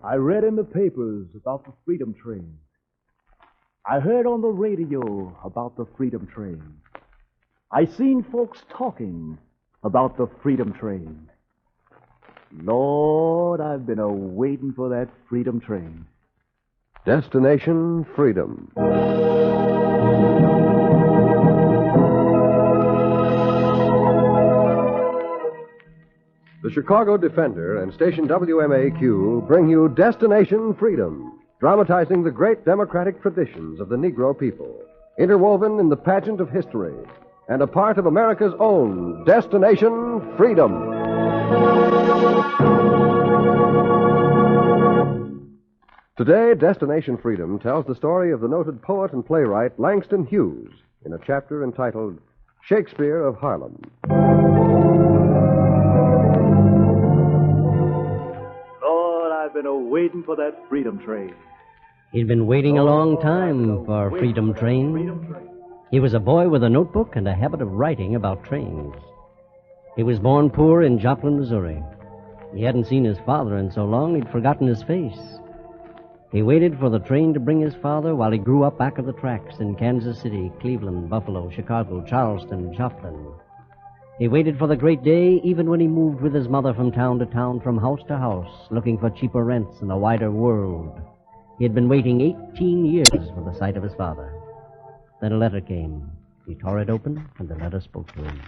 I read in the papers about the Freedom Train. I heard on the radio about the Freedom Train. I seen folks talking about the Freedom Train. Lord, I've been a-waiting for that Freedom Train. Destination Freedom. The Chicago Defender and station WMAQ bring you Destination Freedom, dramatizing the great democratic traditions of the Negro people, interwoven in the pageant of history, and a part of America's own Destination Freedom. Today, Destination Freedom tells the story of the noted poet and playwright Langston Hughes in a chapter entitled Shakespeare of Harlem. Lord, I've been a-waiting for that Freedom Train. He'd been waiting a long time for Freedom Train. He was a boy with a notebook and a habit of writing about trains. He was born poor in Joplin, Missouri. He hadn't seen his father in so long he'd forgotten his face. He waited for the train to bring his father while he grew up back of the tracks in Kansas City, Cleveland, Buffalo, Chicago, Charleston, Joplin. He waited for the great day even when he moved with his mother from town to town, from house to house, looking for cheaper rents and a wider world. He had been waiting 18 years for the sight of his father. Then a letter came. He tore it open, and the letter spoke to him.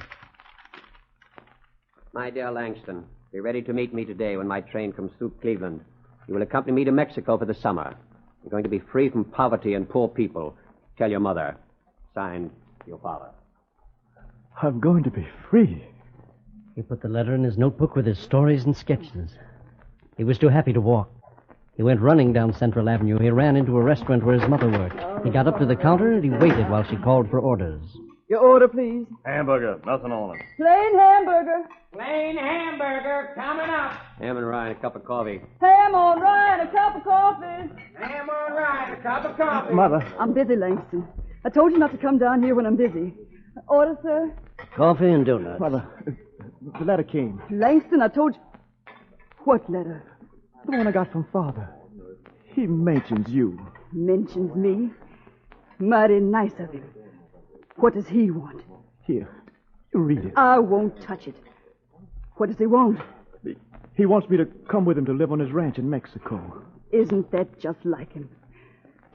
My dear Langston, be ready to meet me today when my train comes through Cleveland. You will accompany me to Mexico for the summer. You're going to be free from poverty and poor people. Tell your mother. Signed, your father. I'm going to be free. He put the letter in his notebook with his stories and sketches. He was too happy to walk. He went running down Central Avenue. He ran into a restaurant where his mother worked. He got up to the counter and he waited while she called for orders. Your order, please. Hamburger, nothing on it. Plain hamburger. Plain hamburger coming up. Ham and rye and a cup of coffee. Ham on rye and a cup of coffee. Ham on rye, a cup of coffee. Mother. I'm busy, Langston. I told you not to come down here when I'm busy. Order, sir? Coffee and donuts. Mother, the letter came. Langston, I told you... What letter? The one I got from Father. He mentions you. Mentions me? Mighty nice of him. What does he want? Here, you read it. I won't touch it. What does he want? He wants me to come with him to live on his ranch in Mexico. Isn't that just like him?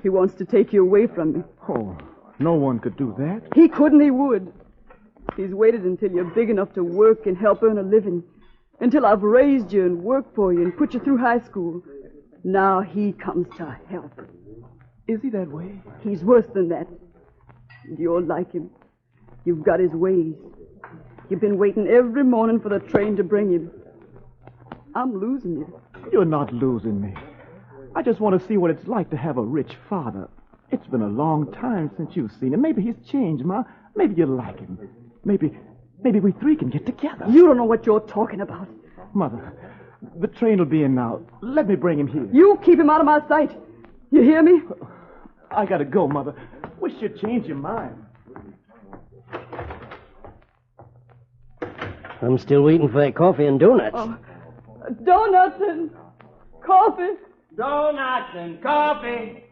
He wants to take you away from me. Oh, no one could do that. He couldn't, he would. He's waited until you're big enough to work and help earn a living. Until I've raised you and worked for you and put you through high school. Now he comes to help. Is he that way? He's worse than that. You're like him. You've got his ways. You've been waiting every morning for the train to bring him. I'm losing you. You're not losing me. I just want to see what it's like to have a rich father. It's been a long time since you've seen him. Maybe he's changed, Ma. Maybe you like him. Maybe we three can get together. You don't know what you're talking about. Mother, the train will be in now. Let me bring him here. You keep him out of my sight. You hear me? I gotta go, Mother. Wish you'd change your mind. I'm still waiting for that coffee and donuts. Oh, donuts and coffee. Donuts and coffee.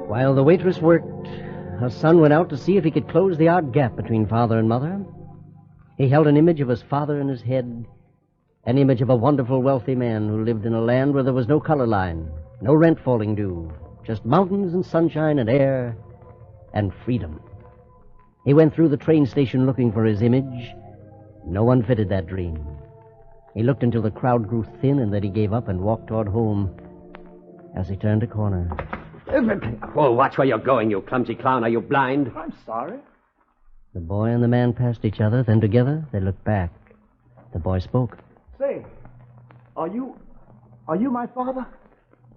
While the waitress worked, her son went out to see if he could close the odd gap between father and mother. He held an image of his father in his head, an image of a wonderful, wealthy man who lived in a land where there was no color line, no rent falling due, just mountains and sunshine and air and freedom. He went through the train station looking for his image. No one fitted that dream. He looked until the crowd grew thin, and then he gave up and walked toward home. As he turned a corner... Oh, watch where you're going, you clumsy clown. Are you blind? I'm sorry. The boy and the man passed each other. Then together, they looked back. The boy spoke. Say, are you my father?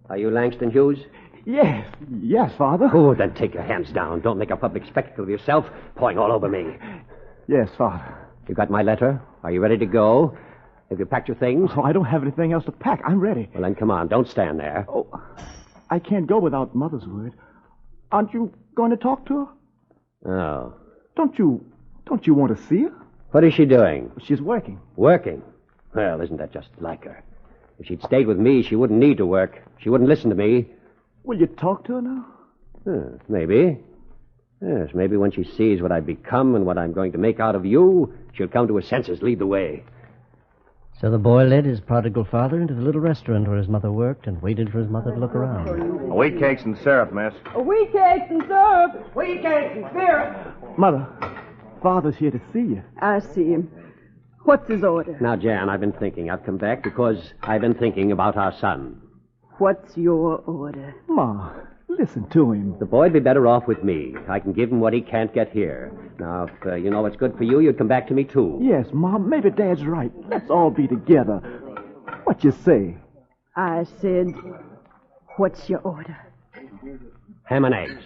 Are you Langston Hughes? Yes, Father. Oh, then take your hands down. Don't make a public spectacle of yourself, pawing all over me. Yes, Father. You got my letter? Are you ready to go? Have you packed your things? Oh, I don't have anything else to pack. I'm ready. Well, then come on. Don't stand there. Oh, I can't go without Mother's word. Aren't you going to talk to her? Oh. Don't you want to see her? What is she doing? She's working. Working? Well, isn't that just like her? If she'd stayed with me, she wouldn't need to work. She wouldn't listen to me. Will you talk to her now? Maybe. Yes, maybe when she sees what I've become and what I'm going to make out of you, she'll come to her senses, lead the way. So the boy led his prodigal father into the little restaurant where his mother worked and waited for his mother to look around. Wheat cakes and syrup, miss. Wheat cakes and syrup. Wheat cakes and syrup. Mother, Father's here to see you. I see him. What's his order? Now, Jan, I've been thinking. I've come back because I've been thinking about our son. What's your order? Ma, listen to him. The boy'd be better off with me. I can give him what he can't get here. Now, if you know what's good for you, you'd come back to me, too. Yes, Mom, maybe Dad's right. Let's all be together. What you say? I said, what's your order? Ham and eggs.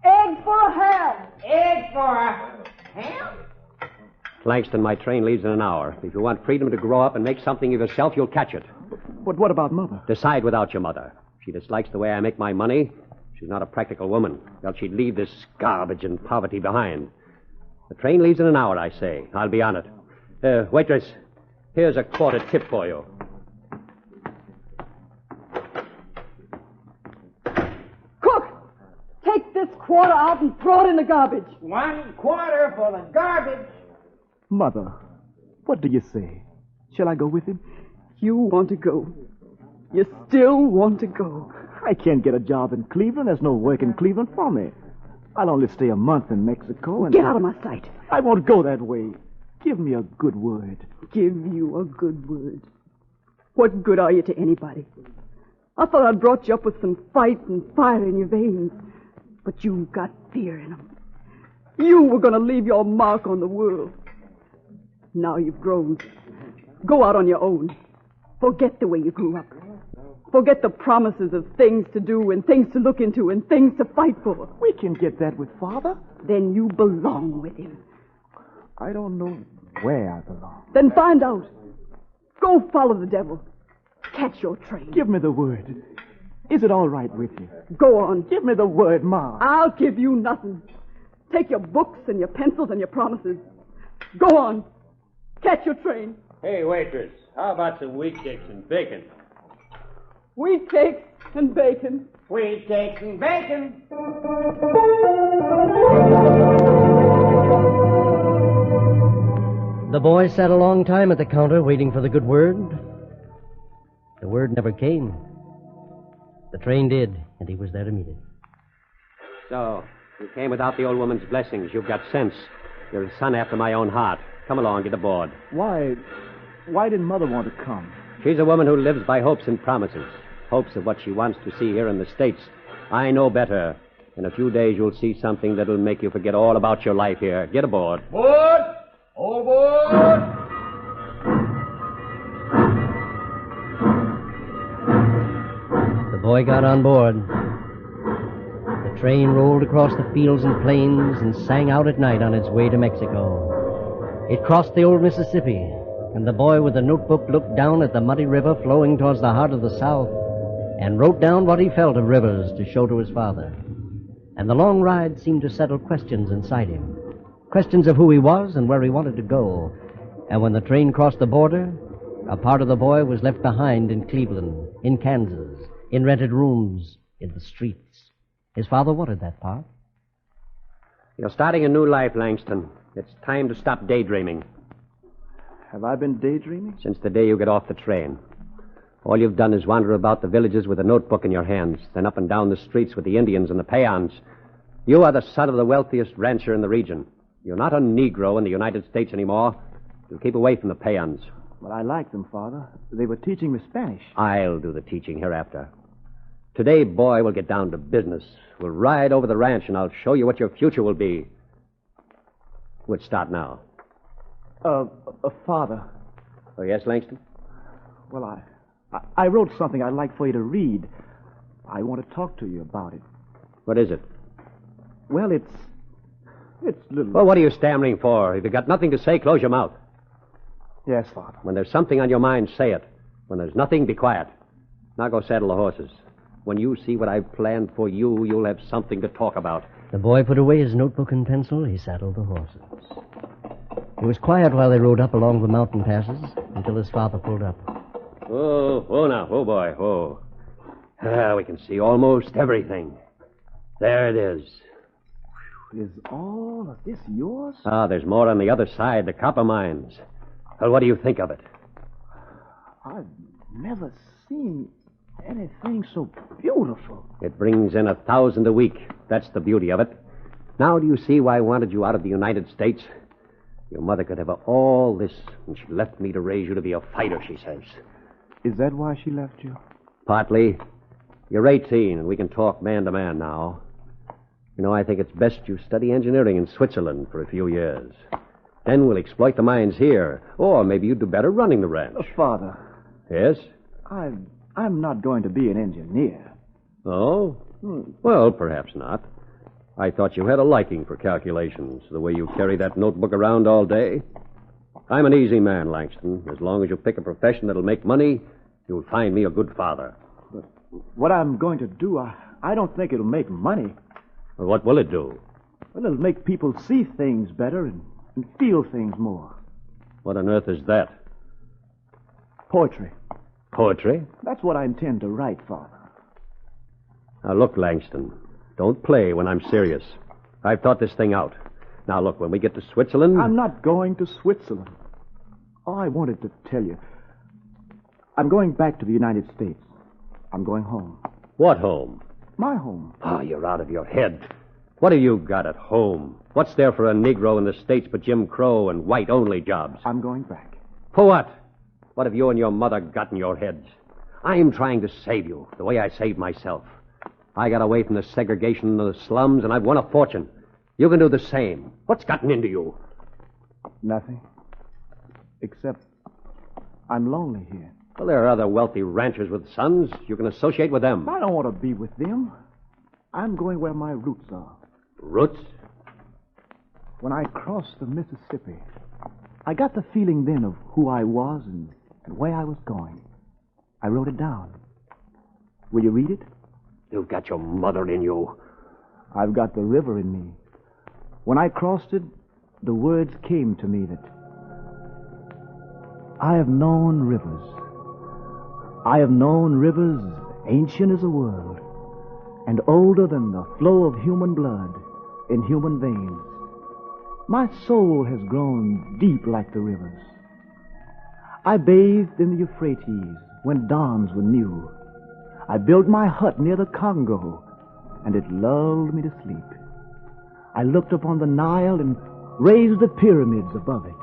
Eggs for a ham. Eggs for a ham? Langston, my train leaves in an hour. If you want freedom to grow up and make something of yourself, you'll catch it. But what about Mother? Decide without your mother. She dislikes the way I make my money. She's not a practical woman. Else she'd leave this garbage and poverty behind. The train leaves in an hour, I say. I'll be on it. Waitress, here's a quarter tip for you. Cook, take this quarter out and throw it in the garbage. 1 quarter for the garbage. Mother, what do you say? Shall I go with him? You want to go. You still want to go. I can't get a job in Cleveland. There's no work in Cleveland for me. I'll only stay a month in Mexico and... Get out of my sight. I won't go that way. Give me a good word. Give you a good word. What good are you to anybody? I thought I'd brought you up with some fight and fire in your veins. But you've got fear in them. You were going to leave your mark on the world. Now you've grown. Go out on your own. Forget the way you grew up. Forget the promises of things to do and things to look into and things to fight for. We can get that with Father. Then you belong with him. I don't know where I belong. Then find out. Go follow the devil. Catch your train. Give me the word. Is it all right with you? Go on. Give me the word, Ma. I'll give you nothing. Take your books and your pencils and your promises. Go on. Catch your train. Hey, waitress, how about some wheat cakes and bacon? Wheat cakes and bacon. Wheat cakes and bacon. The boy sat a long time at the counter waiting for the good word. The word never came. The train did, and he was there to meet it. So, you came without the old woman's blessings. You've got sense. You're a son after my own heart. Come along, get aboard. Why didn't Mother want to come? She's a woman who lives by hopes and promises. Hopes of what she wants to see here in the States. I know better. In a few days, you'll see something that'll make you forget all about your life here. Get aboard. Board! All aboard! The boy got on board. The train rolled across the fields and plains and sang out at night on its way to Mexico. It crossed the old Mississippi, and the boy with the notebook looked down at the muddy river flowing towards the heart of the South and wrote down what he felt of rivers to show to his father. And the long ride seemed to settle questions inside him. Questions of who he was and where he wanted to go. And when the train crossed the border, a part of the boy was left behind in Cleveland, in Kansas, in rented rooms, in the streets. His father wanted that part. You're starting a new life, Langston. It's time to stop daydreaming. Have I been daydreaming? Since the day you get off the train. All you've done is wander about the villages with a notebook in your hands, then up and down the streets with the Indians and the peons. You are the son of the wealthiest rancher in the region. You're not a Negro in the United States anymore. You'll keep away from the peons. Well, I like them, Father. They were teaching me Spanish. I'll do the teaching hereafter. Today, boy, we'll get down to business. We'll ride over the ranch, and I'll show you what your future will be. We'll start now. Father. Oh, yes, Langston? Well, I wrote something I'd like for you to read. I want to talk to you about it. What is it? Well, it's little... Well, what are you stammering for? If you've got nothing to say, close your mouth. Yes, Father. When there's something on your mind, say it. When there's nothing, be quiet. Now go saddle the horses. When you see what I've planned for you, you'll have something to talk about. The boy put away his notebook and pencil. He saddled the horses. It was quiet while they rode up along the mountain passes until his father pulled up. Oh, now. Oh, boy. Oh. We can see almost everything. There it is. Is all of this yours? There's more on the other side, the copper mines. Well, what do you think of it? I've never seen anything so beautiful. It brings in 1,000 a week. That's the beauty of it. Now do you see why I wanted you out of the United States? Your mother could have all this, and she left me to raise you to be a fighter, she says. Is that why she left you? Partly. You're 18, and we can talk man to man now. You know, I think it's best you study engineering in Switzerland for a few years. Then we'll exploit the mines here. Or maybe you'd do better running the ranch. Father. Yes? I'm not going to be an engineer. Oh? Well, perhaps not. I thought you had a liking for calculations, the way you carry that notebook around all day. I'm an easy man, Langston. As long as you pick a profession that'll make money, you'll find me a good father. But what I'm going to do, I don't think it'll make money. Well, what will it do? Well, it'll make people see things better and feel things more. What on earth is that? Poetry. Poetry? That's what I intend to write, Father. Now, look, Langston. Don't play when I'm serious. I've thought this thing out. Now, look, when we get to Switzerland... I'm not going to Switzerland. Oh, I wanted to tell you. I'm going back to the United States. I'm going home. What home? My home. Oh, you're out of your head. What have you got at home? What's there for a Negro in the States but Jim Crow and white-only jobs? I'm going back. For what? What have you and your mother got in your heads? I'm trying to save you, the way I saved myself. I got away from the segregation in the slums, and I've won a fortune. You can do the same. What's gotten into you? Nothing. Except I'm lonely here. Well, there are other wealthy ranchers with sons. You can associate with them. I don't want to be with them. I'm going where my roots are. Roots? When I crossed the Mississippi, I got the feeling then of who I was and where I was going. I wrote it down. Will you read it? You've got your mother in you. I've got the river in me. When I crossed it, the words came to me that I have known rivers. I have known rivers ancient as the world and older than the flow of human blood in human veins. My soul has grown deep like the rivers. I bathed in the Euphrates when dawns were new. I built my hut near the Congo, and it lulled me to sleep. I looked upon the Nile and raised the pyramids above it.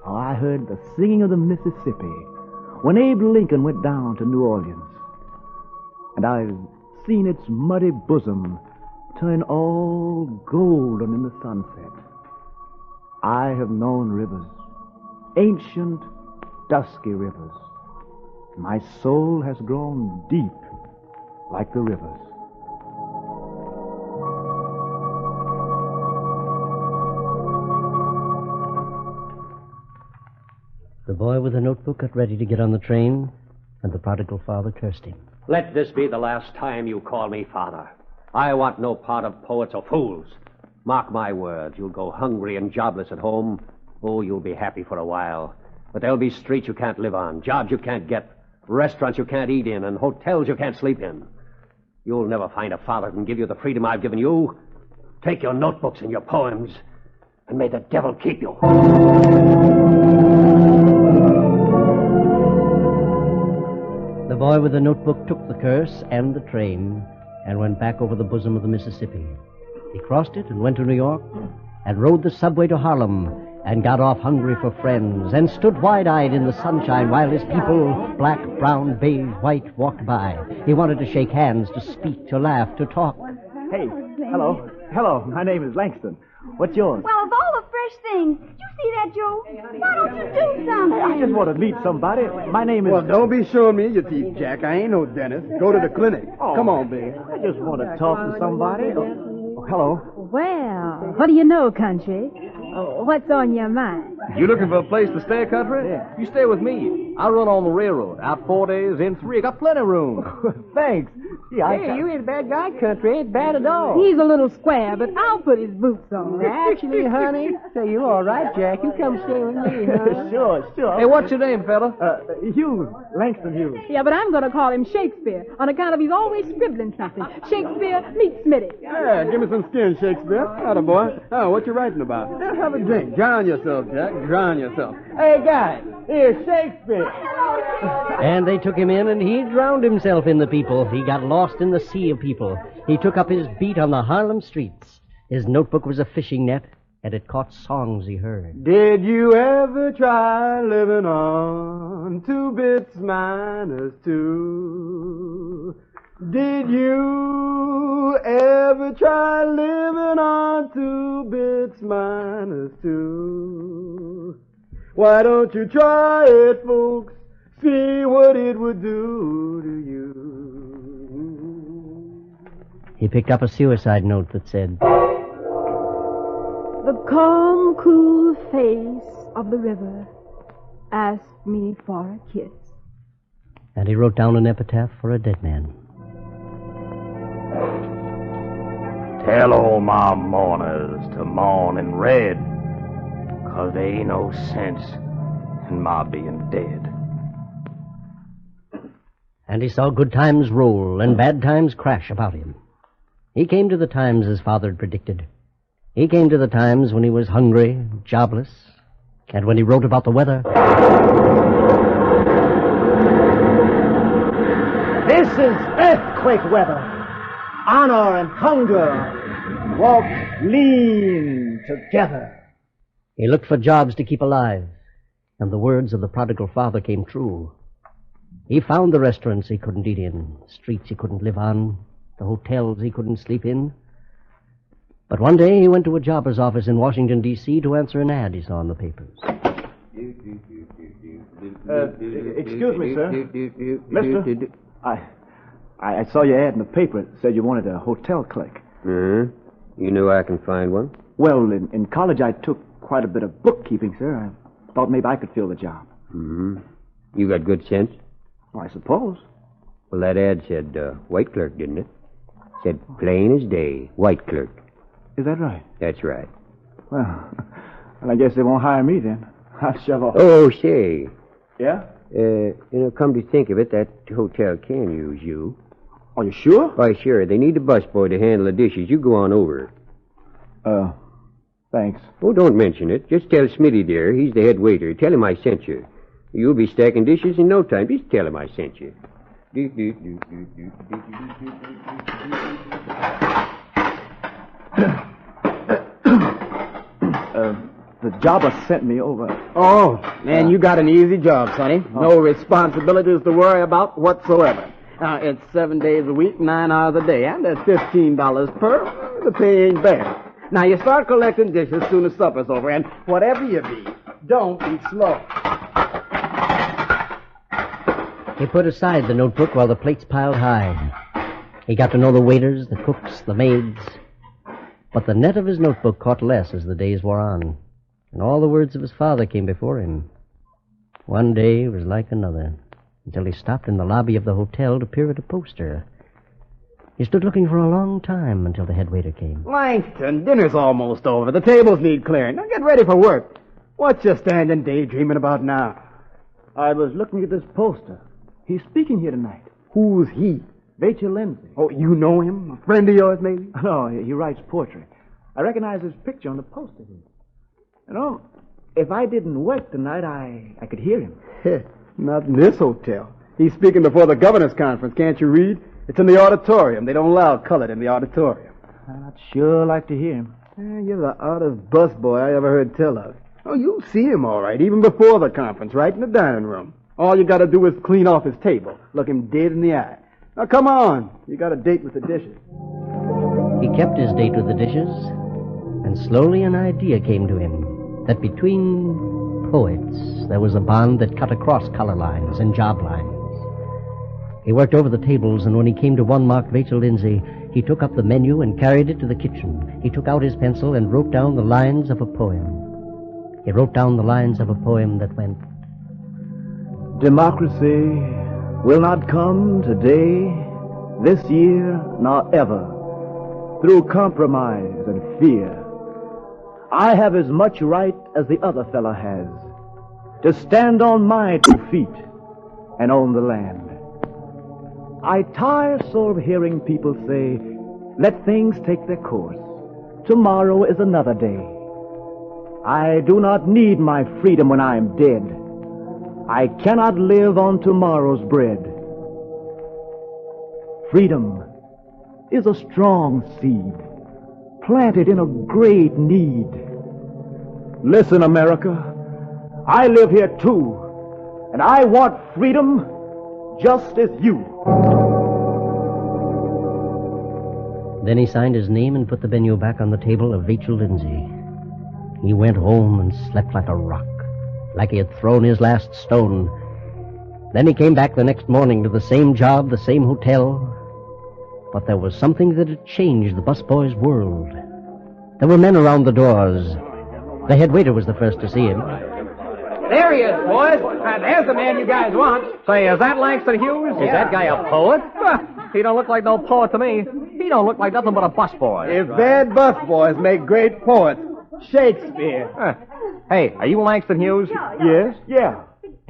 Oh, I heard the singing of the Mississippi when Abe Lincoln went down to New Orleans. And I've seen its muddy bosom turn all golden in the sunset. I have known rivers, ancient, dusky rivers. My soul has grown deep like the rivers. The boy with the notebook got ready to get on the train, and the prodigal father cursed him. Let this be the last time you call me father. I want no part of poets or fools. Mark my words, you'll go hungry and jobless at home. Oh, you'll be happy for a while. But there'll be streets you can't live on, jobs you can't get, restaurants you can't eat in, and hotels you can't sleep in. You'll never find a father who can give you the freedom I've given you. Take your notebooks and your poems, and may the devil keep you. The boy with the notebook took the curse and the train and went back over the bosom of the Mississippi. He crossed it and went to New York and rode the subway to Harlem and got off hungry for friends and stood wide-eyed in the sunshine while his people, black, brown, beige, white, walked by. He wanted to shake hands, to speak, to laugh, to talk. Hey, hello. Hello, my name is Langston. What's yours? Well, of all the fresh things, you see that, Joe? Why don't you do something? I just want to meet somebody. My name is... Well, don't be showing me your teeth, Jack. I ain't no dentist. Go to the clinic. Oh, come on, baby. I just want to talk to somebody. Oh, hello. Well, what do you know, country? Oh, what's on your mind? You looking for a place to stay, country? Yeah. You stay with me. I run on the railroad. Out 4 days, in 3. Got plenty of room. Thanks. Hey, you ain't a bad guy, Country. Ain't bad at all. He's a little square, but I'll put his boots on. Actually, honey, say you all right, Jack. You come stay with me, huh? Sure. Hey, what's your name, fella? Hughes. Langston Hughes. Yeah, but I'm going to call him Shakespeare on account of he's always scribbling something. Shakespeare meets Smitty. Yeah, give me some skin, Shakespeare. Atta boy. Oh, what you writing about? Yeah, have a drink. Drown yourself, Jack. Drown yourself. Hey, guys, here's Shakespeare. And they took him in, and he drowned himself in the people. He got lost in the sea of people. He took up his beat on the Harlem streets. His notebook was a fishing net, and it caught songs he heard. Did you ever try living on 2 bits minus 2? Did you ever try living on 2 bits minus 2? Why don't you try it, folks? See what it would do to you. He picked up a suicide note that said, The calm, cool face of the river asked me for a kiss. and he wrote down an epitaph for a dead man. Tell all my mourners to mourn in red, 'cause there ain't no sense in my being dead. And he saw good times roll and bad times crash about him. He came to the times his father had predicted. He came to the times when he was hungry, jobless, and when he wrote about the weather. This is earthquake weather. Honor and hunger walk lean together. He looked for jobs to keep alive, and the words of the prodigal father came true. He found the restaurants he couldn't eat in, streets he couldn't live on, the hotels he couldn't sleep in. But one day he went to a jobber's office in Washington, D.C. to answer an ad he saw in the papers. Excuse me, sir. Mister, I saw your ad in the paper. It said you wanted a hotel clerk. You knew I can find one? Well, in college I took quite a bit of bookkeeping, sir. I thought maybe I could fill the job. You got good sense? Well, I suppose. Well, that ad said white clerk, didn't it? Said plain as day, white clerk. Is that right? That's right. Well, I guess they won't hire me then. I'll shove off. Oh, say. Yeah? Come to think of it, that hotel can use you. Are you sure? Why, sure. They need a busboy to handle the dishes. You go on over. Thanks. Oh, don't mention it. Just tell Smitty there. He's the head waiter. Tell him I sent you. You'll be stacking dishes in no time. Just tell him I sent you. The jobber sent me over. Oh, man, you got an easy job, Sonny. No responsibilities to worry about whatsoever. It's 7 days a week, 9 hours a day, and that's $15 per. The pay ain't bad. Now, you start collecting dishes as soon as supper's over, and whatever you be, don't be slow. He put aside the notebook while the plates piled high. He got to know the waiters, the cooks, the maids. But the net of his notebook caught less as the days wore on, and all the words of his father came before him. One day was like another, until he stopped in the lobby of the hotel to peer at a poster. He stood looking for a long time until the head waiter came. Langston, dinner's almost over. The tables need clearing. Now get ready for work. What you standing daydreaming about now? I was looking at this poster. He's speaking here tonight. Who's he? Rachel Lindsay. Oh, you know him? A friend of yours, maybe? No, he writes poetry. I recognize his picture on the poster here. You know, if I didn't work tonight, I could hear him. Not in this hotel. He's speaking before the governor's conference. Can't you read? It's in the auditorium. They don't allow colored in the auditorium. I'd sure like to hear him. You're the oddest busboy I ever heard tell of. Oh, you'll see him all right, even before the conference, right in the dining room. All you got to do is clean off his table. Look him dead in the eye. Now, come on. You got a date with the dishes. He kept his date with the dishes, and slowly an idea came to him that between poets there was a bond that cut across color lines and job lines. He worked over the tables, and when he came to one marked Rachel Lindsay, he took up the menu and carried it to the kitchen. He took out his pencil and wrote down the lines of a poem. He wrote down the lines of a poem that went, Democracy will not come today this year nor ever, through compromise and fear. I have as much right as the other fella has to stand on my 2 feet and own the land. I tire so of hearing people say, let things take their course. Tomorrow is another day. I do not need my freedom when I am dead. I cannot live on tomorrow's bread. Freedom is a strong seed, planted in a great need. Listen, America, I live here too, and I want freedom just as you. Then he signed his name and put the menu back on the table of Rachel Lindsay. He went home and slept like a rock, like he had thrown his last stone. Then he came back the next morning to the same job, the same hotel. But there was something that had changed the busboy's world. There were men around the doors. The head waiter was the first to see him. There he is, boys. There's the man you guys want. Say, is that Langston Hughes? Is that guy a poet? He don't look like no poet to me. He don't look like nothing but a busboy. If bad busboys make great poets, Shakespeare. Hey, are you Langston Hughes? Yes? Yeah.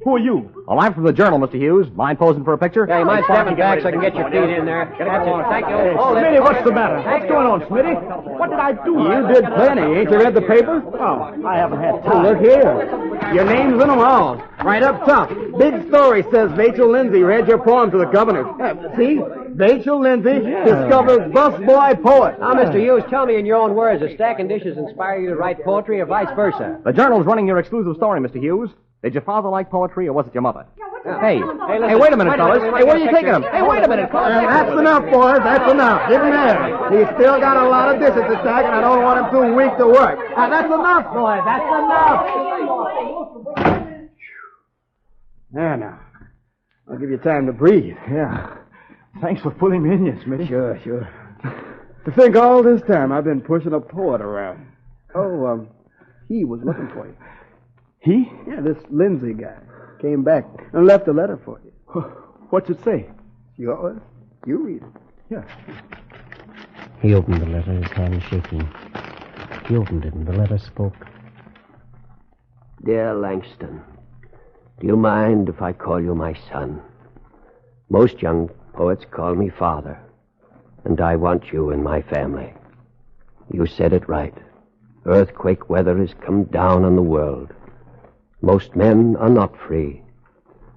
Who are you? Well, I'm from the Journal, Mr. Hughes. Mind posing for a picture? Yeah, you mind stepping back so I can get your feet in there? That's it. Thank you. Smitty, what's the matter? What's going on, Smitty? What did I do? You did plenty. Ain't you read the paper? Oh, I haven't had time. Look here. Your name's in them all. Right up top. Big story says Rachel Lindsay read your poem to the governor. See? Rachel Lindsay discovers busboy poet. Now, Mr. Hughes, tell me in your own words, does stacking dishes inspire you to write poetry or vice versa? The Journal's running your exclusive story, Mr. Hughes. Did your father like poetry, or was it your mother? Hey, wait a minute, fellas. Hey, where are you taking him? Hey, wait a minute. That's enough, boys. That's enough. Give him there. He's still got a lot of dishes to stack, and I don't want him too weak to work. That's enough, boys. That's enough. There now. I'll give you time to breathe. Yeah. Thanks for pulling me in, yes, Smitty. Sure. To think all this time I've been pushing a poet around. Oh, he was looking for you. He? Yeah, this Lindsay guy came back and left a letter for you. What's it say? Yours? You read it. Yeah. He opened the letter, his hand shaking. He opened it, and the letter spoke. Dear Langston, do you mind if I call you my son? Most young poets call me father, and I want you in my family. You said it right. Earthquake weather has come down on the world. Most men are not free.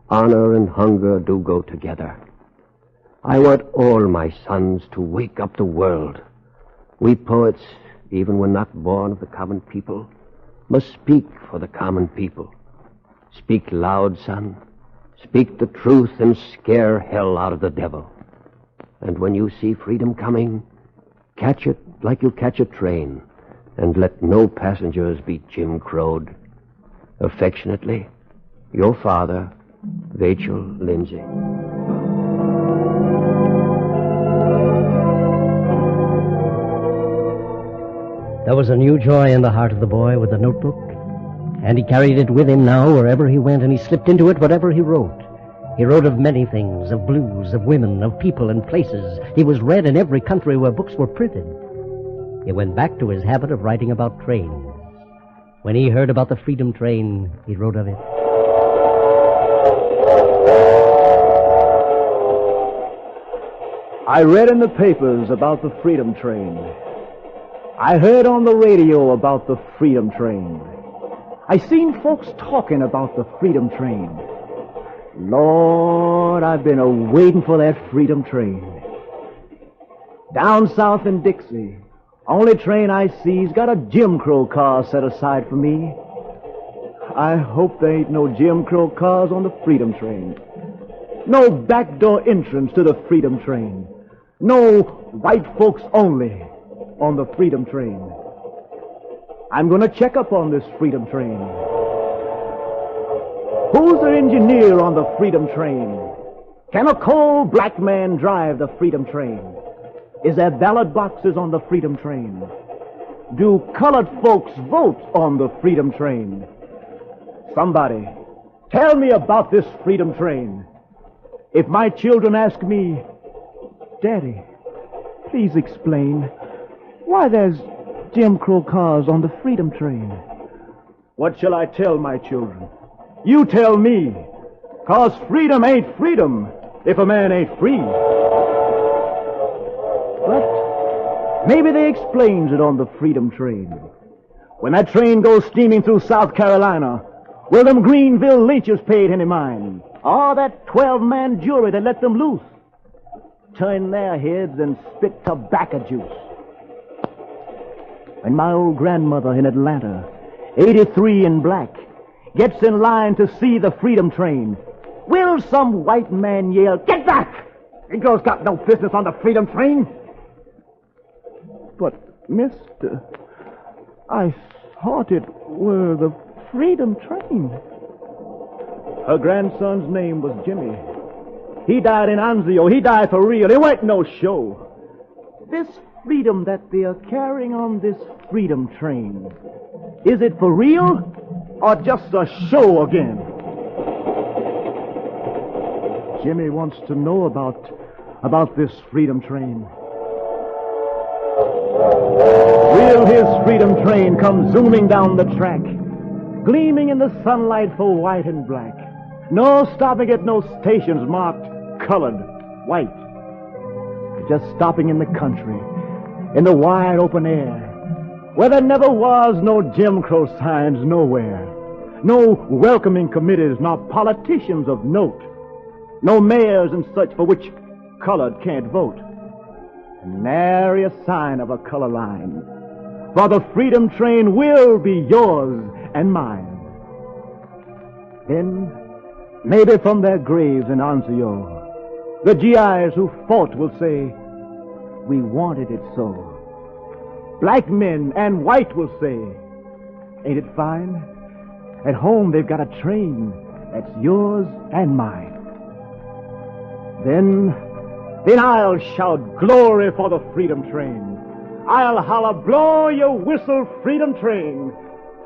Honor and hunger do go together. I want all my sons to wake up the world. We poets, even when not born of the common people, must speak for the common people. Speak loud, son. Speak the truth and scare hell out of the devil. And when you see freedom coming, catch it like you catch a train, and let no passengers be Jim Crowed. Affectionately, your father, Rachel Lindsay. There was a new joy in the heart of the boy with the notebook, and he carried it with him now wherever he went, and he slipped into it whatever he wrote. He wrote of many things, of blues, of women, of people and places. He was read in every country where books were printed. He went back to his habit of writing about trains. When he heard about the Freedom Train, he wrote of it. I read in the papers about the Freedom Train. I heard on the radio about the Freedom Train. I seen folks talking about the Freedom Train. Lord, I've been waiting for that Freedom Train. Down south in Dixie, only train I see's got a Jim Crow car set aside for me. I hope there ain't no Jim Crow cars on the Freedom Train. No backdoor entrance to the Freedom Train. No white folks only on the Freedom Train. I'm going to check up on this Freedom Train. Who's the engineer on the Freedom Train? Can a cold black man drive the Freedom Train? Is there ballot boxes on the Freedom Train? Do colored folks vote on the Freedom Train? Somebody, tell me about this Freedom Train. If my children ask me, Daddy, please explain why there's Jim Crow cars on the Freedom Train. What shall I tell my children? You tell me. 'Cause freedom ain't freedom if a man ain't free. But maybe they explains it on the Freedom Train. When that train goes steaming through South Carolina, will them Greenville lynchers pay it any mind? Or that 12-man jury that let them loose? Turn their heads and spit tobacco juice. When my old grandmother in Atlanta, 83 in black, gets in line to see the Freedom Train, will some white man yell, "Get back! Negro's got no business on the Freedom Train"? But, mister, I thought it were the Freedom Train. Her grandson's name was Jimmy. He died in Anzio. He died for real. It wasn't no show. This freedom that they're carrying on this Freedom Train, is it for real or just a show again? Jimmy wants to know about this Freedom Train. Will his Freedom Train come zooming down the track, gleaming in the sunlight for white and black? No stopping at no stations marked colored, white. Just stopping in the country, in the wide open air, where there never was no Jim Crow signs nowhere, no welcoming committees, nor politicians of note, no mayors and such for which colored can't vote, and nary a sign of a color line. For the Freedom Train will be yours and mine. Then, maybe from their graves in Anzio, the GIs who fought will say, "We wanted it so." Black men and white will say, "Ain't it fine? At home they've got a train that's yours and mine." Then I'll shout glory for the Freedom Train. I'll holler, "Blow your whistle, Freedom Train.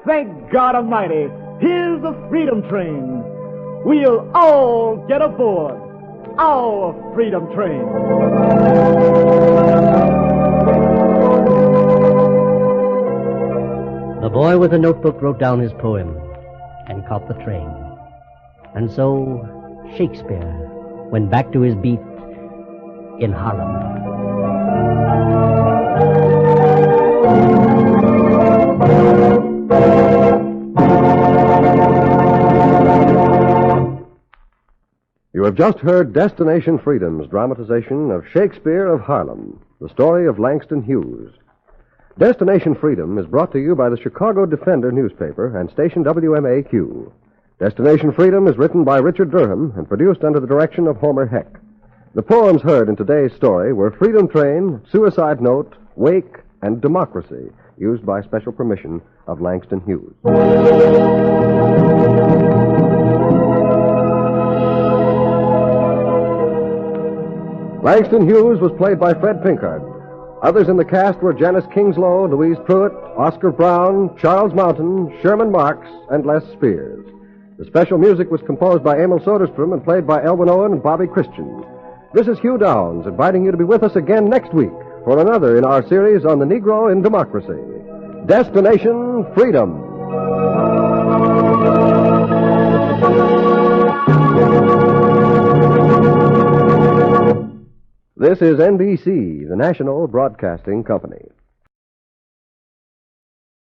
Thank God Almighty, here's the Freedom Train. We'll all get aboard our Freedom Train." The boy with the notebook wrote down his poem and caught the train. And so Shakespeare went back to his beat in Harlem. You have just heard Destination Freedom's dramatization of Shakespeare of Harlem, the story of Langston Hughes. Destination Freedom is brought to you by the Chicago Defender newspaper and station WMAQ. Destination Freedom is written by Richard Durham and produced under the direction of Homer Heck. The poems heard in today's story were Freedom Train, Suicide Note, Wake, and Democracy, used by special permission of Langston Hughes. Langston Hughes was played by Fred Pinkard. Others in the cast were Janice Kingslow, Louise Pruitt, Oscar Brown, Charles Mountain, Sherman Marks, and Les Spears. The special music was composed by Emil Soderstrom and played by Elvin Owen and Bobby Christian. This is Hugh Downs, inviting you to be with us again next week for another in our series on the Negro in Democracy. Destination Freedom. This is NBC, the National Broadcasting Company.